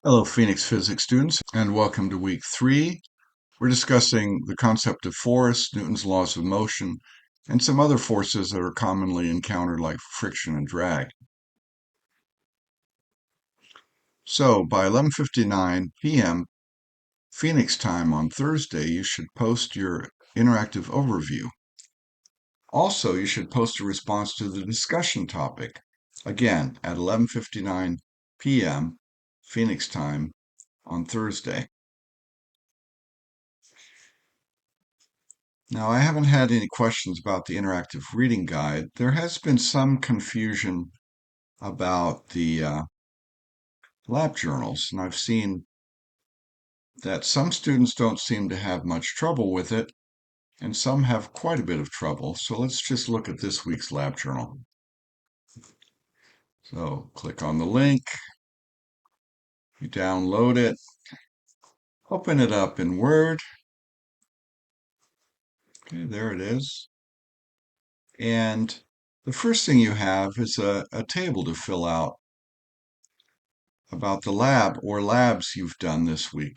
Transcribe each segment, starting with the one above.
Hello, Phoenix Physics students, and welcome to week 3. We're discussing the concept of force, Newton's laws of motion, and some other forces that are commonly encountered like friction and drag. So by 11:59 p.m. Phoenix time on Thursday, you should post your interactive overview. Also, you should post a response to the discussion topic, again at 11:59 p.m. Phoenix time on Thursday. Now, I haven't had any questions about the interactive reading guide. There has been some confusion about the lab journals, and I've seen that some students don't seem to have much trouble with it, and some have quite a bit of trouble. So let's just look at this week's lab journal. So click on the link, you download it, open it up in Word. Okay, there it is. And the first thing you have is a table to fill out about the lab or labs you've done this week.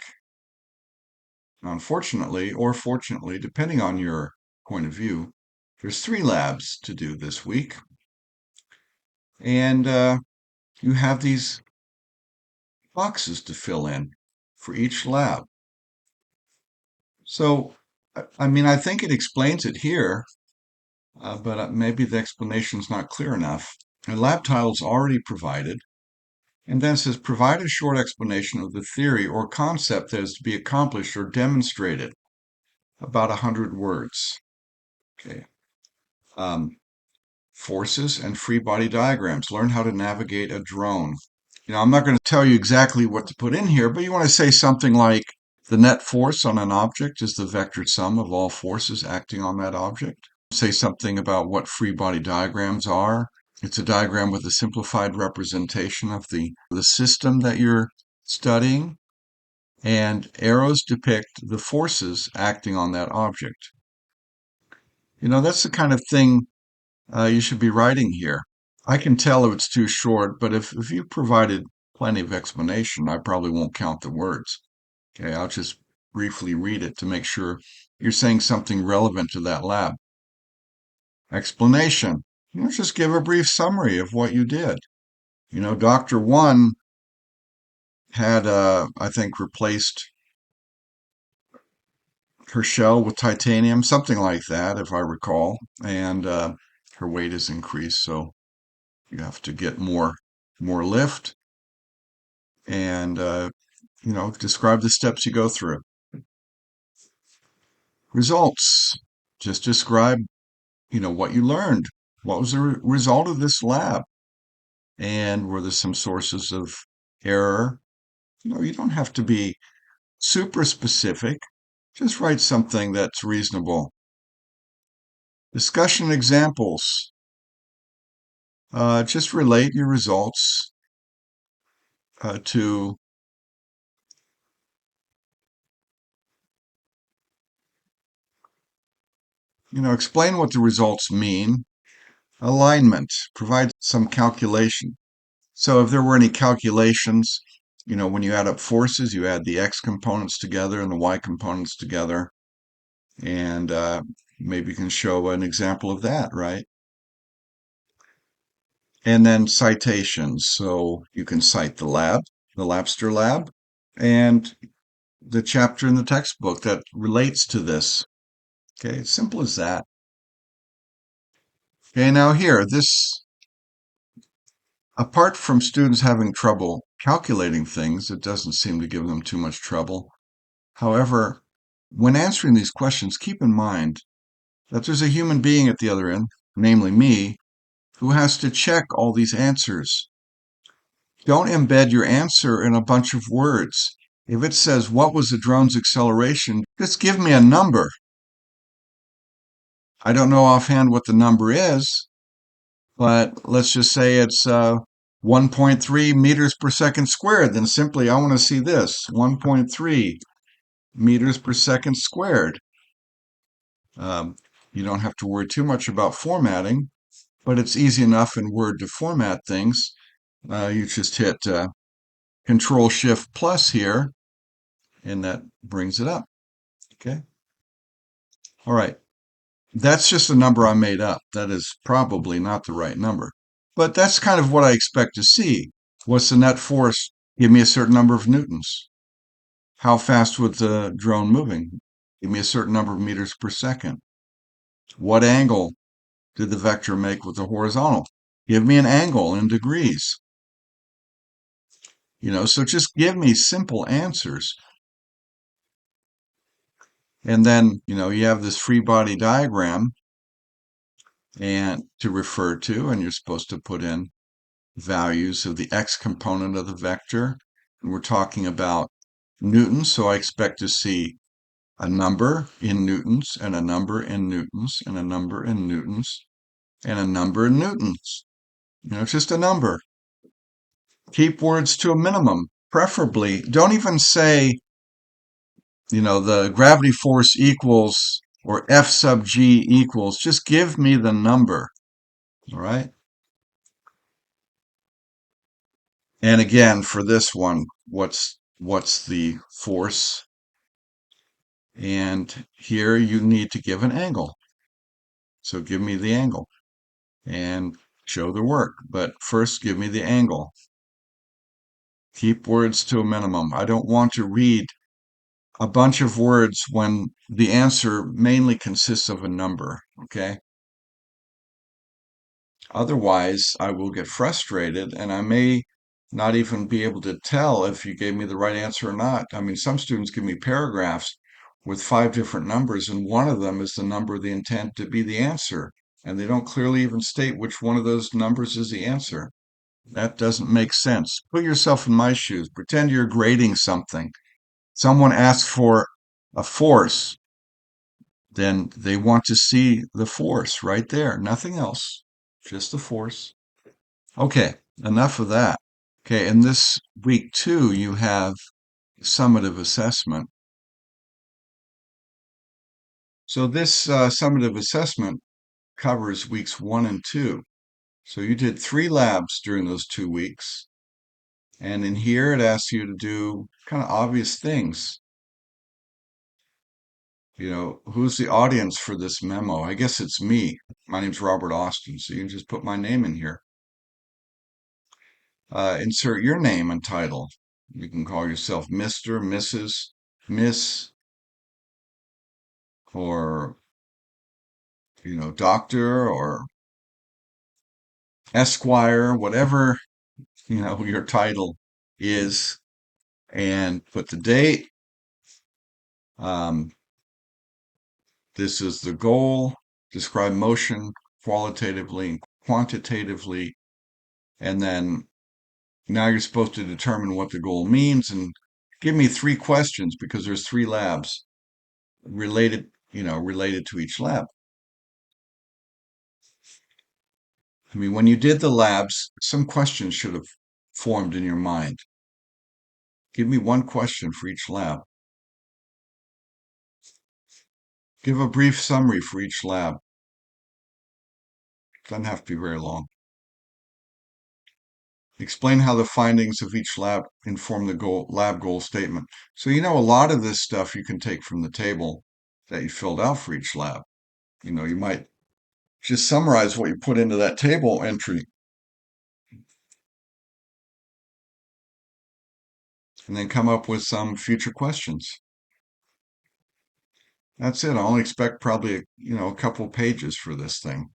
Unfortunately, or fortunately, depending on your point of view, there's 3 labs to do this week. And you have these boxes to fill in for each lab. So, I think it explains it here, but maybe the explanation's not clear enough. The lab title's already provided. And then it says, provide a short explanation of the theory or concept that is to be accomplished or demonstrated. About 100 words. Okay. Forces and free body diagrams. Learn how to navigate a drone. I'm not going to tell you exactly what to put in here, but you want to say something like the net force on an object is the vectored sum of all forces acting on that object. Say something about what free body diagrams are. It's a diagram with a simplified representation of the system that you're studying, and arrows depict the forces acting on that object. That's the kind of thing you should be writing here. I can tell if it's too short, but if you provided plenty of explanation, I probably won't count the words. Okay, I'll just briefly read it to make sure you're saying something relevant to that lab. Explanation. Just give a brief summary of what you did. Dr. One had, I think, replaced her shell with titanium, something like that, if I recall, and her weight is increased, so you have to get more lift and describe the steps you go through. Results. Just describe what you learned. What was the result of this lab? And were there some sources of error? You don't have to be super specific. Just write something that's reasonable. Discussion examples. Just relate your results to explain what the results mean. Alignment. Provide some calculation. So if there were any calculations, when you add up forces, you add the x components together and the y components together. And maybe you can show an example of that, right? And then citations. So you can cite the lab, the Labster lab, and the chapter in the textbook that relates to this. Okay, simple as that. Okay, now here, apart from students having trouble calculating things, it doesn't seem to give them too much trouble. However, when answering these questions, keep in mind that there's a human being at the other end, namely me, who has to check all these answers. Don't embed your answer in a bunch of words. If it says, what was the drone's acceleration? Just give me a number. I don't know offhand what the number is, but let's just say it's 1.3 meters per second squared. Then simply, I want to see this, 1.3 meters per second squared. You don't have to worry too much about formatting, but it's easy enough in Word to format things. You just hit Control Shift plus here, and that brings it up. Okay. All right. That's just a number I made up. That is probably not the right number. But that's kind of what I expect to see. What's the net force? Give me a certain number of newtons. How fast was the drone moving? Give me a certain number of meters per second. What angle did the vector make with the horizontal? Give me an angle in degrees. So just give me simple answers. And then, you have this free body diagram and to refer to, and you're supposed to put in values of the x component of the vector. And we're talking about newtons, so I expect to see a number in newtons and a number in newtons and a number in newtons and a number in newtons. Just a number. Keep words to a minimum. Preferably, don't even say, the gravity force equals or F sub g equals. Just give me the number. All right. And again, for this one, what's the force? And here you need to give an angle. So give me the angle and show the work. But first, give me the angle. Keep words to a minimum. I don't want to read a bunch of words when the answer mainly consists of a number, okay? Otherwise, I will get frustrated and I may not even be able to tell if you gave me the right answer or not. I mean, some students give me paragraphs with 5 different numbers, and one of them is the number they intend to be the answer. And they don't clearly even state which one of those numbers is the answer. That doesn't make sense. Put yourself in my shoes. Pretend you're grading something. Someone asks for a force, then they want to see the force right there. Nothing else, just the force. Okay, enough of that. Okay, in this week 2, you have summative assessment. So this summative assessment covers weeks 1 and 2. So you did 3 labs during those 2 weeks. And in here, it asks you to do kind of obvious things. Who's the audience for this memo? I guess it's me. My name's Robert Austin, so you can just put my name in here. Insert your name and title. You can call yourself Mr., Mrs., Miss, or, doctor or esquire, whatever, your title is, and put the date. Um, this is the goal. Describe motion qualitatively and quantitatively. And then now you're supposed to determine what the goal means and give me 3 questions because there's 3 labs related to each lab. I mean, when you did the labs, some questions should have formed in your mind. Give me 1 question for each lab. Give a brief summary for each lab. Doesn't have to be very long. Explain how the findings of each lab inform the lab goal statement. So a lot of this stuff you can take from the table that you filled out for each lab. You might just summarize what you put into that table entry and then come up with some future questions. That's it. I only expect probably a couple pages for this thing.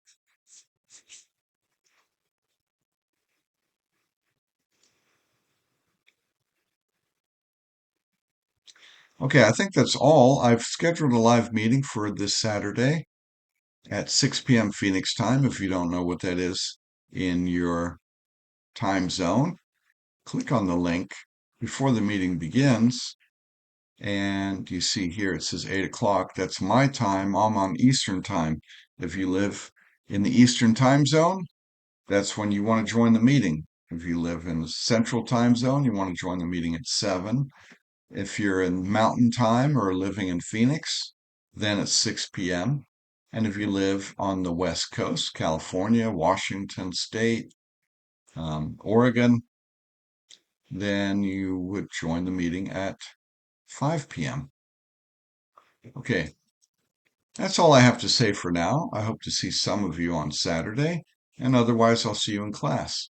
Okay, I think that's all. I've scheduled a live meeting for this Saturday at 6 p.m. Phoenix time. If you don't know what that is in your time zone, click on the link before the meeting begins. And you see here it says 8 o'clock. That's my time. I'm on Eastern time. If you live in the Eastern time zone, that's when you want to join the meeting. If you live in the Central time zone, you want to join the meeting at 7. If you're in Mountain Time or living in Phoenix, then it's 6 p.m. And if you live on the West Coast, California, Washington State, Oregon, then you would join the meeting at 5 p.m. Okay, that's all I have to say for now. I hope to see some of you on Saturday, and otherwise, I'll see you in class.